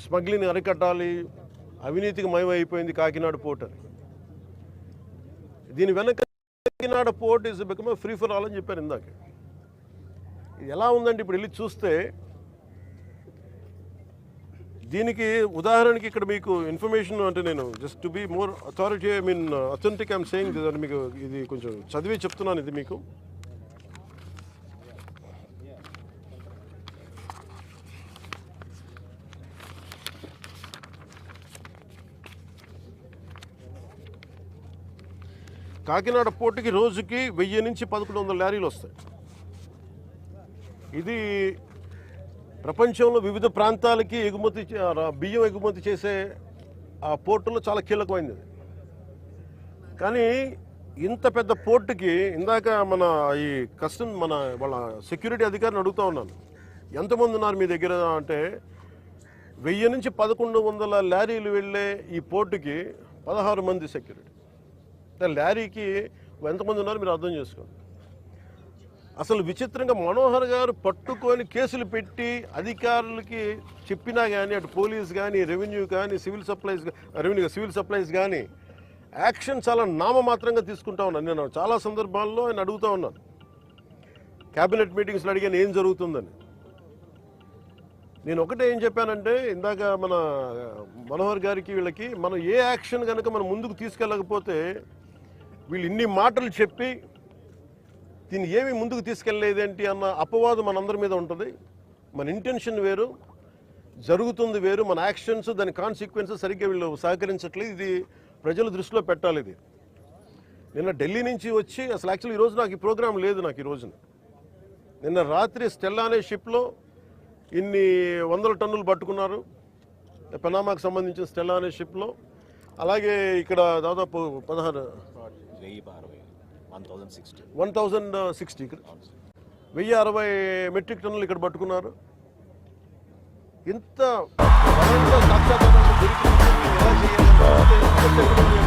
Smuggling అరికట్టాలి, అవినీతికి మయమైపోయింది Kakinada port అని. దీని వెనక Kakinada port is become free for all అని చెప్పారు ఇందాక. ఇది ఎలా ఉందంటే ఇప్పుడు వెళ్ళి చూస్తే దీనికి ఉదాహరణకి ఇక్కడ మీకు ఇన్ఫర్మేషన్ అంటే నేను just to be more authority authentic I'm saying మీకు ఇది కొంచెం చదివి చెప్తున్నాను. ఇది మీకు కాకినాడ పోర్టుకి రోజుకి 1000 నుంచి 1100 లారీలు వస్తాయి. ఇది ప్రపంచంలో వివిధ ప్రాంతాలకి బియ్యం ఎగుమతి చేసే ఆ పోర్టులో చాలా కీలకమైనది. కానీ ఇంత పెద్ద పోర్టుకి ఇందాక ఈ వాళ్ళ సెక్యూరిటీ అధికారిని అడుగుతూ ఉన్నాను, ఎంతమంది ఉన్నారు మీ దగ్గర అంటే 1000 నుంచి 1100 లారీలు వెళ్ళే ఈ పోర్టుకి 16 మంది సెక్యూరిటీ. లారీకి ఎంతమంది ఉన్నారు మీరు అర్థం చేసుకోండి. అసలు విచిత్రంగా మనోహర్ గారు పట్టుకొని కేసులు పెట్టి అధికారులకి చెప్పినా కానీ అటు పోలీస్ కానీ రెవెన్యూ కానీ సివిల్ సప్లైస్ కానీ యాక్షన్ చాలా నామమాత్రంగా తీసుకుంటా ఉన్నాను. నేను చాలా సందర్భాల్లో ఆయన అడుగుతూ ఉన్నాను, క్యాబినెట్ మీటింగ్స్లో అడిగాను ఏం జరుగుతుందని. నేను ఒకటే ఏం చెప్పానంటే ఇందాక మన మనోహర్ గారికి వీళ్ళకి మనం ఏ యాక్షన్ కనుక మనం ముందుకు తీసుకెళ్ళకపోతే వీళ్ళు ఇన్ని మాటలు చెప్పి దీన్ని ఏమి ముందుకు తీసుకెళ్ళలేదేంటి అన్న అపవాదం మనందరి మీద ఉంటుంది. మన ఇంటెన్షన్ వేరు, జరుగుతుంది వేరు, మన యాక్షన్స్ దాని కాన్సిక్వెన్సెస్ సరిగ్గా వీళ్ళు సహకరించట్లేదు. ఇది ప్రజల దృష్టిలో పెట్టాలి. ఇది నిన్న ఢిల్లీ నుంచి వచ్చి అసలు యాక్చువల్లీ ఈరోజు నాకు ఈ ప్రోగ్రాం లేదు. నాకు ఈ రోజున నిన్న రాత్రి స్టెల్లా అనే షిప్లో ఇన్ని 100 టన్నులు పట్టుకున్నారు, పనామాకు సంబంధించిన స్టెల్లా అనే షిప్లో. అలాగే ఇక్కడ దాదాపు 1060 మెట్రిక్ టన్నులు ఇక్కడ పట్టుకున్నారు. ఇంత సాక్ష్యాధారాలు దొరికి ఎలా చేయాలి